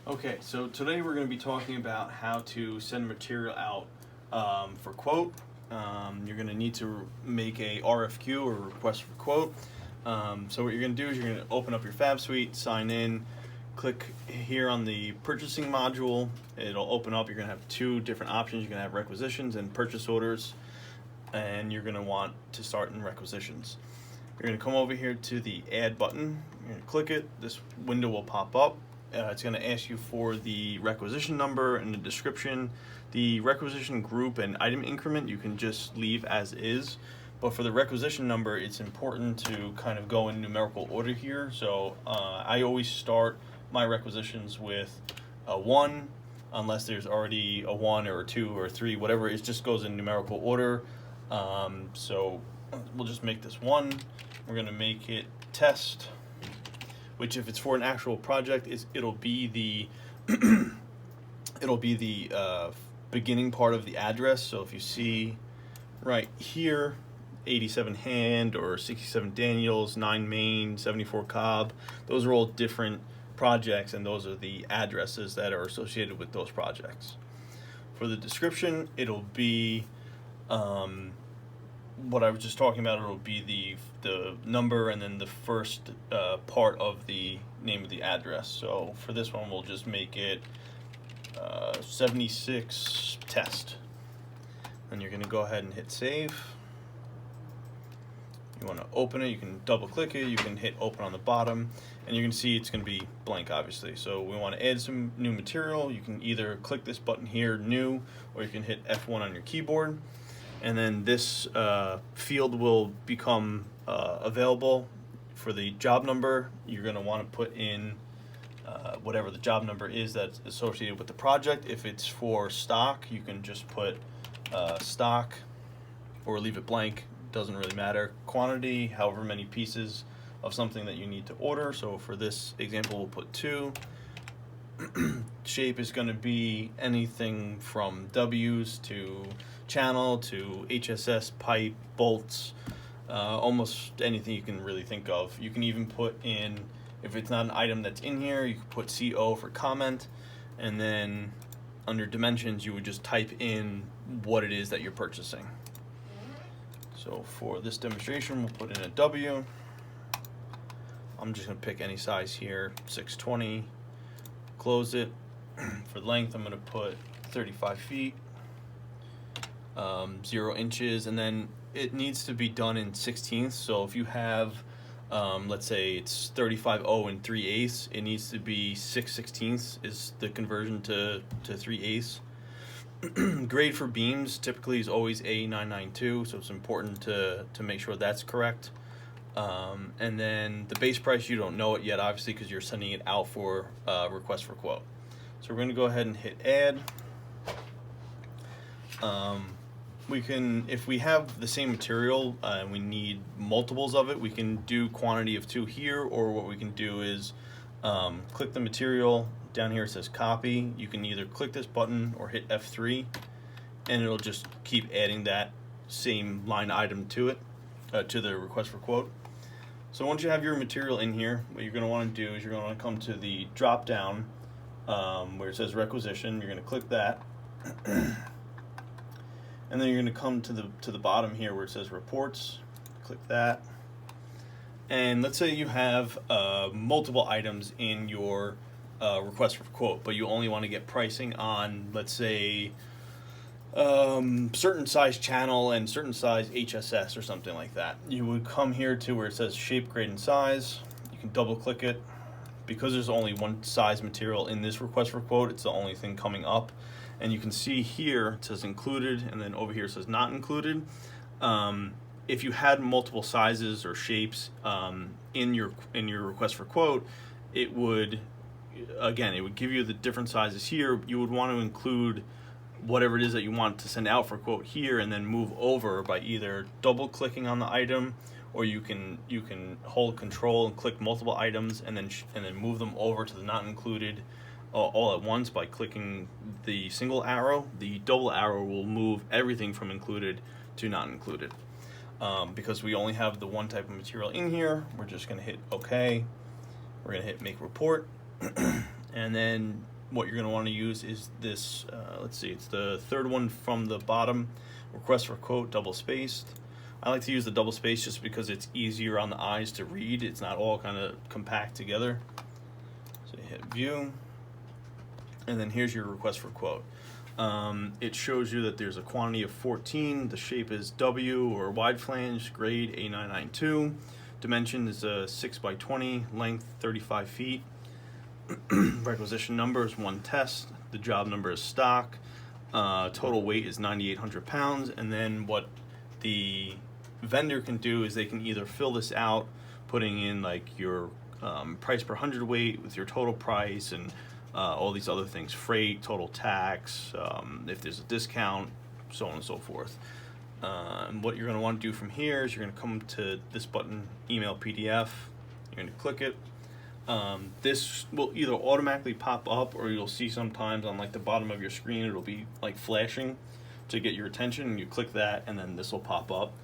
Okay, so today we're going to be talking about how to send material out for quote. You're going to need to make a RFQ or request for quote. So what you're going to do is you're going to open up your FabSuite, sign in, click here on the purchasing module. It'll open up. You're going to have two different options. You're going to have requisitions and purchase orders, and you're going to want to start in requisitions. You're going to come over here to the add button. You're going to click it. This window will pop up. It's going to ask you for the requisition number and the description. The requisition group and item increment you can just leave as is, but for the requisition number it's important to kind of go in numerical order here. So I always start my requisitions with a 1 unless there's already a 1 or a 2 or a 3, whatever. It just goes in numerical order. So we'll just make this 1. We're going to make it test, which if it's for an actual project, it'll be the beginning part of the address. So if you see right here, 87 Hand or 67 Daniels, 9 Main, 74 Cobb, those are all different projects, and those are the addresses that are associated with those projects. For the description, it'll be what I was just talking about. It'll be the number and then the first part of the name of the address. So for this one, we'll just make it 76 test. And you're going to go ahead and hit save. You want to open it, you can double click it, you can hit open on the bottom, and you can see it's going to be blank, obviously. So we want to add some new material. You can either click this button here, new, or you can hit F1 on your keyboard. And then this field will become available. For the job number, you're going to want to put in whatever the job number is that's associated with the project. If it's for stock, you can just put stock or leave it blank. Doesn't really matter. Quantity, however many pieces of something that you need to order. So for this example, we'll put 2. Shape is going to be anything from W's to channel to HSS, pipe, bolts, almost anything you can really think of. You can even put in, if it's not an item that's in here, you can put CO for comment, and then under dimensions you would just type in what it is that you're purchasing. So for this demonstration, we'll put in a W. I'm just going to pick any size here, 620. Close it. For length, I'm going to put 35 feet, 0 inches, and then it needs to be done in 16ths. So if you have, let's say it's 35.0 and 3/8, it needs to be 6/16 is the conversion to 3/8. Grade for beams typically is always A992, so it's important to make sure that's correct. And then the base price, you don't know it yet, obviously, because you're sending it out for request for quote. So we're going to go ahead and hit add. We can, if we have the same material and we need multiples of it, we can do quantity of 2 here, or what we can do is click the material. Down here it says copy. You can either click this button or hit F3, and it'll just keep adding that same line item to it, to the request for quote. So once you have your material in here, what you're going to want to do is you're going to want to come to the drop down where it says requisition. You're going to click that, and then you're going to come to the bottom here where it says reports. Click that, and let's say you have multiple items in your request for quote, but you only want to get pricing on, let's say, certain size channel and certain size HSS or something like that. You would come here to where it says shape, grade, and size. You can double click it. Because there's only one size material in this request for quote, it's the only thing coming up. And you can see here it says included, and then over here it says not included. If you had multiple sizes or shapes in your request for quote, it would, again, it would give you the different sizes here. You would want to include whatever it is that you want to send out for quote here, and then move over by either double clicking on the item, or you can hold control and click multiple items and then move them over to the not included all at once by clicking the single arrow. The double arrow will move everything from included to not included. Because we only have the one type of material in here, we're just going to hit OK. We're going to hit make report. And then what you're going to want to use is this, let's see, it's the third one from the bottom, request for quote, double spaced. I like to use the double space just because it's easier on the eyes to read. It's not all kind of compact together. So you hit view, and then here's your request for quote. It shows you that there's a quantity of 14. The shape is W or wide flange, grade A992. Dimension is a 6x20, length 35 feet. Requisition number is 1 test. The job number is stock. Total weight is 9,800 pounds. And then what the vendor can do is they can either fill this out, putting in like your price per hundredweight with your total price and all these other things, freight, total tax, if there's a discount, so on and so forth. And what you're going to want to do from here is you're going to come to this button, email PDF. You're going to click it. This will either automatically pop up, or you'll see sometimes on like the bottom of your screen it'll be like flashing to get your attention, and you click that and then this will pop up.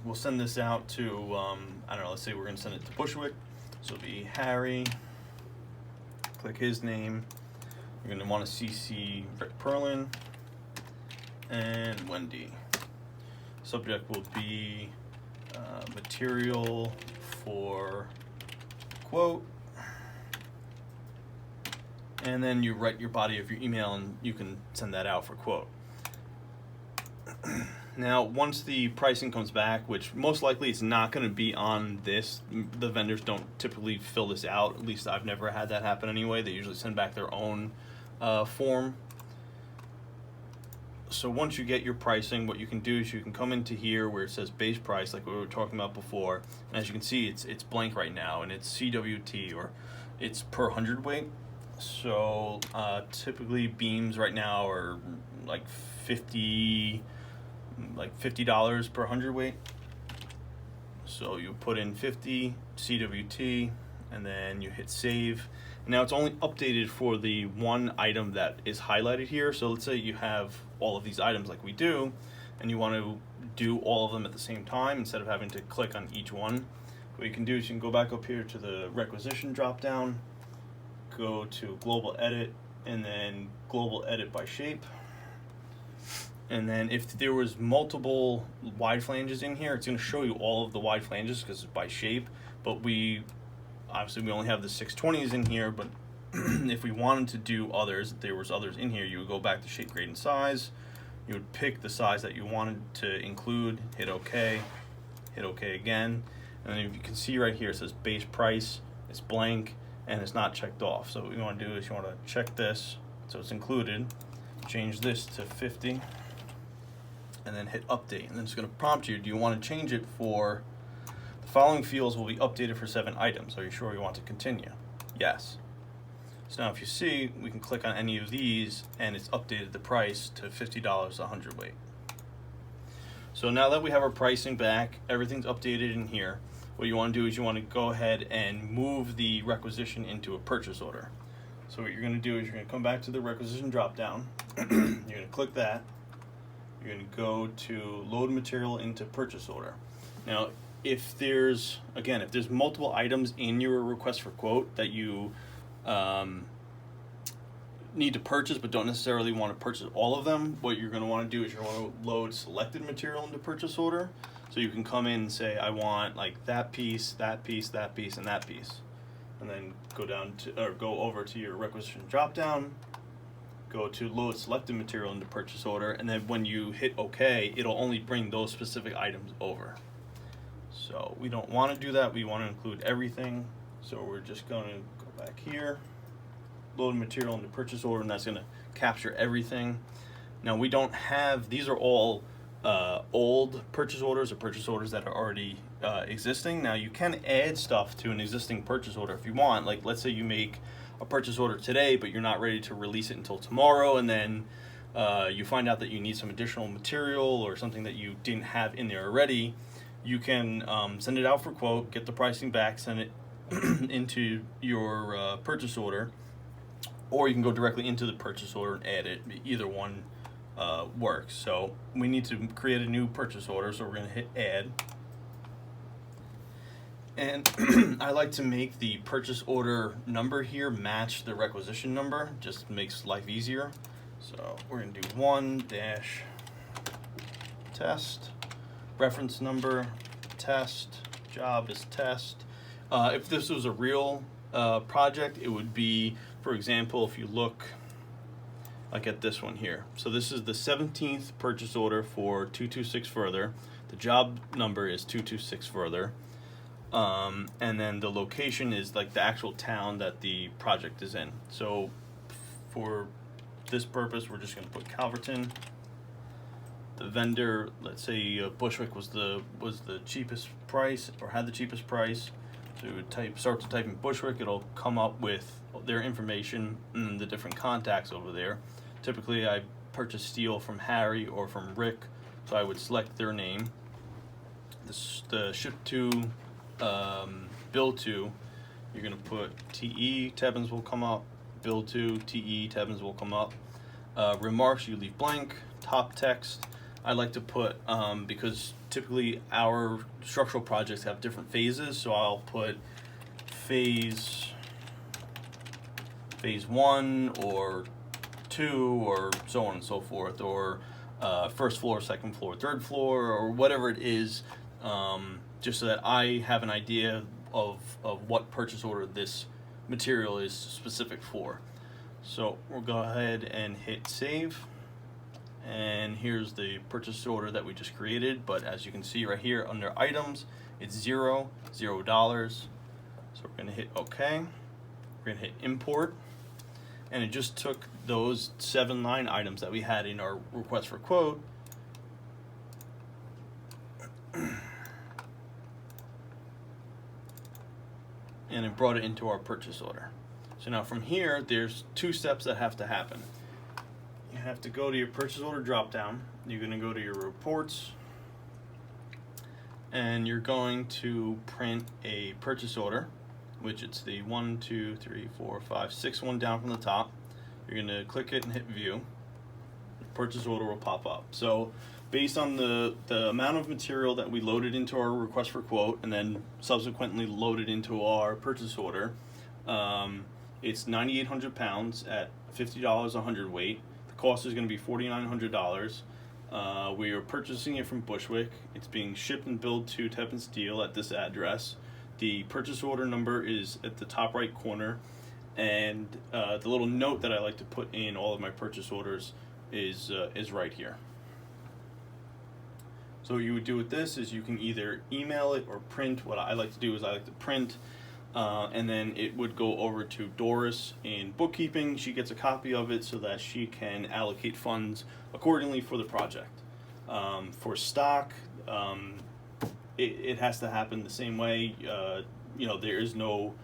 We'll send this out to I don't know, let's say we're going to send it to Bushwick, so it'll be Harry. Click his name. You're going to want to CC Rick Perlin and Wendy. Subject will be material for quote, and then you write your body of your email and you can send that out for quote. Now, once the pricing comes back, which most likely it's not going to be on this, the vendors don't typically fill this out. At least I've never had that happen anyway. They usually send back their own form. So once you get your pricing, what you can do is you can come into here where it says base price, like we were talking about before. And as you can see, it's blank right now, and it's CWT, or it's per hundredweight. So typically beams right now are like $50 per hundredweight. So you put in 50 CWT and then you hit save. Now it's only updated for the one item that is highlighted here. So let's say you have all of these items like we do, and you want to do all of them at the same time instead of having to click on each one. What you can do is you can go back up here to the requisition drop down, go to global edit, and then global edit by shape. And then if there was multiple wide flanges in here, it's going to show you all of the wide flanges because it's by shape. But we only have the 620s in here, but if we wanted to do others, if there was others in here, you would go back to shape, grade, and size. You would pick the size that you wanted to include, hit OK again. And then if you can see right here, it says base price, it's blank, and it's not checked off. So what you want to do is you want to check this so it's included, change this to 50, and then hit update. And then it's going to prompt you, do you want to change it for the following fields will be updated for 7 items. Are you sure you want to continue? Yes. So now if you see, we can click on any of these and it's updated the price to $50 a hundredweight. So now that we have our pricing back, everything's updated in here. What you want to do is you want to go ahead and move the requisition into a purchase order. So what you're going to do is you're going to come back to the requisition drop down. You're going to click that. You're going to go to load material into purchase order. Now, if there's multiple items in your request for quote that you need to purchase but don't necessarily want to purchase all of them, what you're going to want to do is you're going to load selected material into purchase order. So you can come in and say, I want like that piece, that piece, that piece, and that piece. And then go over to your requisition drop down, go to load selected material into purchase order, and then when you hit OK, it'll only bring those specific items over. So we don't want to do that. We want to include everything. So we're just going to go back here, load material into purchase order, and that's going to capture everything. Now we don't have, these are all old purchase orders or purchase orders that are already existing. Now you can add stuff to an existing purchase order if you want. Like let's say you make a purchase order today, but you're not ready to release it until tomorrow, and then you find out that you need some additional material or something that you didn't have in there already. You can send it out for quote, get the pricing back, send it into your purchase order, or you can go directly into the purchase order and add it. Either one works. So we need to create a new purchase order, so we're going to hit add. And I like to make the purchase order number here match the requisition number, just makes life easier. So we're gonna do 1-test, reference number, test, job is test. If this was a real project, it would be, for example, if you look like at this one here. So this is the 17th purchase order for 226 further. The job number is 226 further. And then the location is like the actual town that the project is in. So for this purpose, we're just going to put Calverton. The vendor, let's say Bushwick was the cheapest price, or had the cheapest price. So we would start to type in Bushwick. It'll come up with their information and the different contacts over there. Typically, I purchase steel from Harry or from Rick, so I would select their name. The ship to, bill to, you're gonna put TE, Tebbins will come up. Bill to, TE, Tebbins will come up. Remarks, you leave blank. Top text, I like to put, because typically our structural projects have different phases, so I'll put phase 1 or 2 or so on and so forth, or first floor, second floor, third floor, or whatever it is, just so that I have an idea of what purchase order this material is specific for. So we'll go ahead and hit save. And here's the purchase order that we just created, but as you can see right here under items, it's $0. So we're gonna hit OK. We're gonna hit import, and it just took those 7 line items that we had in our request for quote and it brought it into our purchase order. So now from here, there's 2 steps that have to happen. You have to go to your purchase order drop down. You're going to go to your reports, and you're going to print a purchase order, which it's the 1, 2, 3, 4, 5, 6 one down from the top. You're going to click it and hit view. The purchase order will pop up. So based on the amount of material that we loaded into our request for quote and then subsequently loaded into our purchase order, it's 9,800 pounds at $50 a hundredweight. The cost is going to be $4,900. We are purchasing it from Bushwick. It's being shipped and billed to Tevin Steel at this address. The purchase order number is at the top right corner, and the little note that I like to put in all of my purchase orders is right here. So what you would do with this is you can either email it or print. What I like to do is I like to print, and then it would go over to Doris in bookkeeping. She gets a copy of it so that she can allocate funds accordingly for the project. For stock, it has to happen the same way. There is no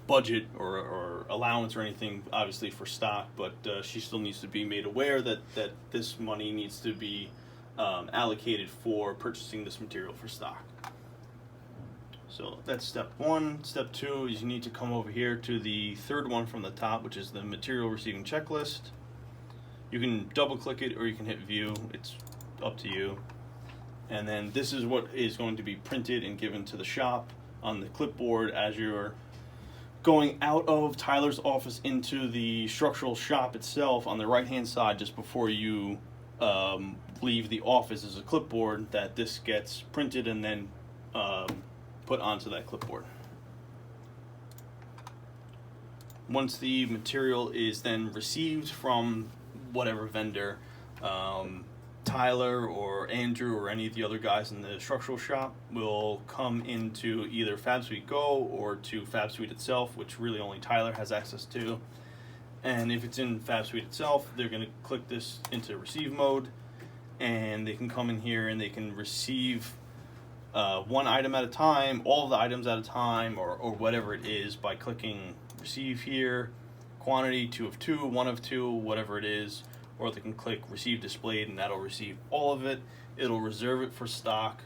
budget or allowance or anything, obviously, for stock, but she still needs to be made aware that this money needs to be allocated for purchasing this material for stock. So that's step 1. Step 2 is you need to come over here to the third one from the top, which is the material receiving checklist. You can double click it or you can hit view, it's up to you. And then this is what is going to be printed and given to the shop on the clipboard as you're going out of Tyler's office into the structural shop itself. On the right hand side, just before you leave the office, is a clipboard that this gets printed and then put onto that clipboard. Once the material is then received from whatever vendor, Tyler or Andrew or any of the other guys in the structural shop will come into either FabSuite Go or to FabSuite itself, which really only Tyler has access to. And if it's in FabSuite itself, they're going to click this into receive mode, and they can come in here and they can receive one item at a time, all of the items at a time, or whatever it is, by clicking receive here, quantity 2 of 2, 1 of 2, whatever it is. Or they can click receive displayed, and that'll receive all of it. It'll reserve it for stock.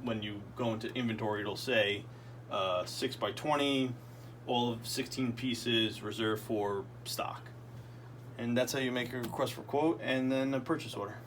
When you go into inventory, it'll say 6 by 20, all of 16 pieces reserved for stock. And that's how you make a request for quote and then a purchase order.